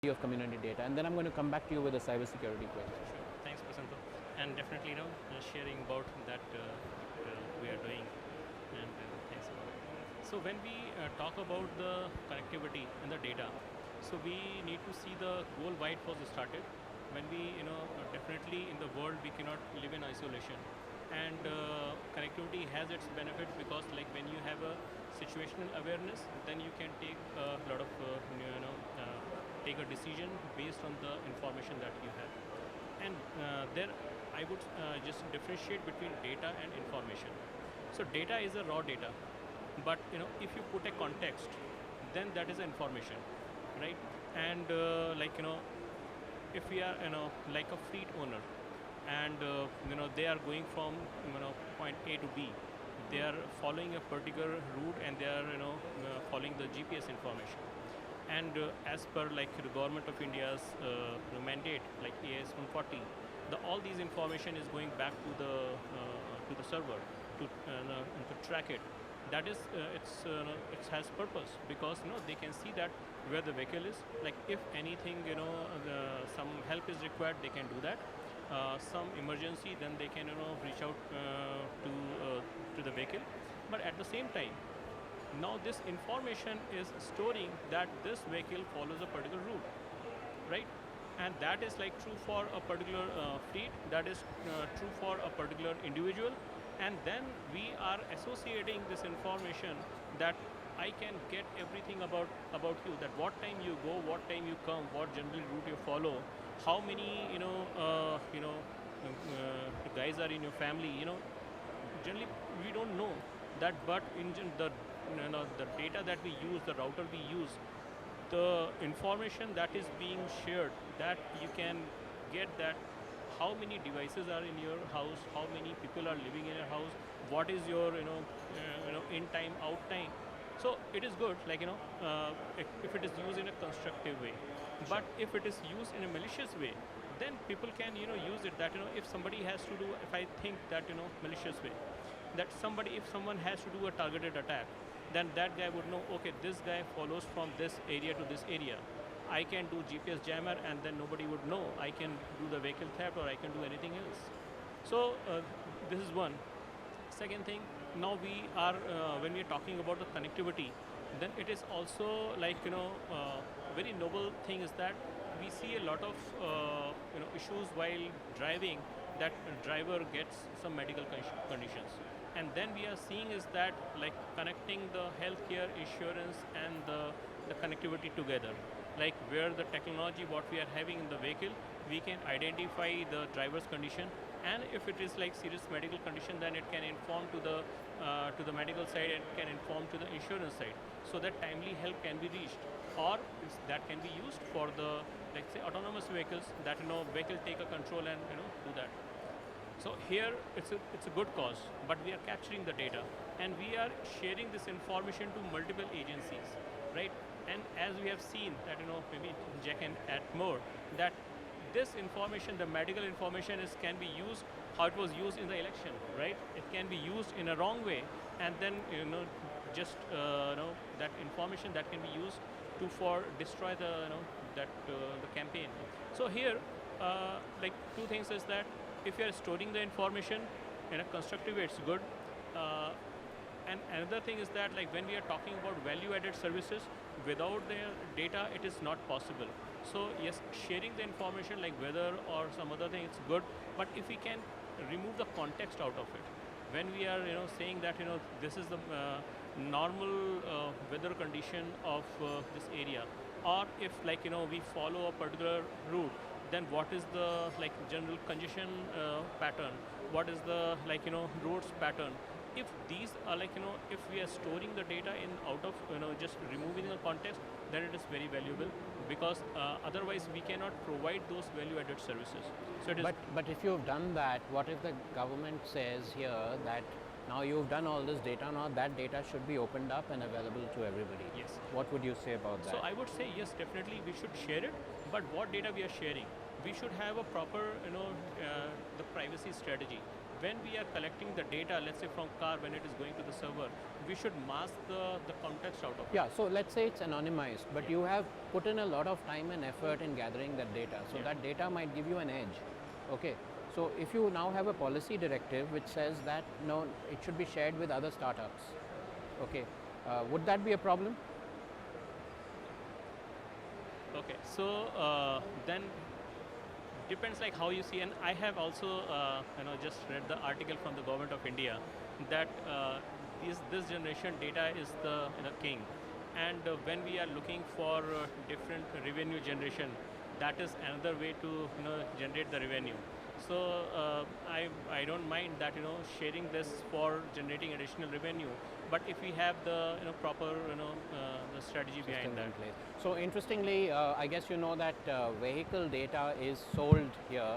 of community data, and then I'm going to come back to you with a cybersecurity question. Sure. Thanks, Prasanto. And definitely, sharing about that we are doing, and thanks about it. So when we talk about the connectivity and the data, so we need to see the goal why it was started. When we, definitely in the world we cannot live in isolation, and connectivity has its benefits because like when you have a situational awareness, then you can take a lot of, take a decision based on the information that you have. And there, I would just differentiate between data and information. So data is a raw data, but if you put a context, then that is information, right? And if we are like a fleet owner, and they are going from point A to B, they are following a particular route, and they are following the GPS information. And as per like the government of India's mandate, like AS 140, all these information is going back to the server to track it. That is, it has purpose because they can see that where the vehicle is. Like if anything, some help is required, they can do that. Some emergency, then they can reach out to the vehicle. But at the same time, now this information is storing that this vehicle follows a particular route, right? And that is like true for a particular fleet, that is true for a particular individual. And then we are associating this information that I can get everything about you, that what time you go, what time you come, what general route you follow, how many guys are in your family. Generally we don't know that, but in the data that we use, the router we use, the information that is being shared, that you can get that how many devices are in your house, how many people are living in your house, what is your in time, out time. So it is good, like if it is used in a constructive way. But if it is used in a malicious way, then people can use it. That if somebody has to do, if I think that malicious way, that if someone has to do a targeted attack, then that guy would know, okay, this guy follows from this area to this area. I can do GPS jammer, and then nobody would know. I can do the vehicle theft, or I can do anything else. So this is one. Second thing, now we are when we are talking about the connectivity, then it is also like very noble thing is that we see a lot of issues while driving, that driver gets some medical conditions, and then we are seeing is that like connecting the healthcare insurance and the connectivity together, like where the technology what we are having in the vehicle, we can identify the driver's condition, and if it is like serious medical condition, then it can inform to the medical side, and can inform to the insurance side, so that timely help can be reached. Or that can be used for the, let's say, autonomous vehicles, that vehicle take a control and do that. So here it's a good cause, but we are capturing the data, and we are sharing this information to multiple agencies, right? And as we have seen that maybe Jack can add more, that this information, the medical information, can be used how it was used in the election, right? It can be used in a wrong way, and then just that information that can be used for destroy the the campaign. So here, like two things is that if you are storing the information in a constructive way, it's good. And another thing is that like when we are talking about value-added services, without the data, it is not possible. So yes, sharing the information like weather or some other thing, it's good. But if we can remove the context out of it, when we are saying that this is the normal weather condition of this area, or if like we follow a particular route, then what is the like general congestion pattern, what is the like roads pattern. If these are like if we are storing the data in out of just removing the context, then it is very valuable, because otherwise we cannot provide those value-added services. So it is. But if you've done that, what if the government says here that now you've done all this data, now that data should be opened up and available to everybody? Yes. What would you say about that? So I would say yes, definitely we should share it. But what data we are sharing? We should have a proper the privacy strategy. when we are collecting the data, let's say from car, when it is going to the server, we should mask the context out of it. Yeah, so let's say it's anonymized, but Yeah. you have put in a lot of time and effort in gathering that data. So Yeah. that data might give you an edge. Okay. So if you now have a policy directive which says that no, it should be shared with other startups. Okay. Would that be a problem? Okay, so then depends like how you see, and I have also just read the article from the government of India that this generation data is the king, and when we are looking for different revenue generation, that is another way to generate the revenue. So I don't mind that sharing this for generating additional revenue, but if we have the proper the strategy behind Systems that. in place. So interestingly, I guess you know that vehicle data is sold here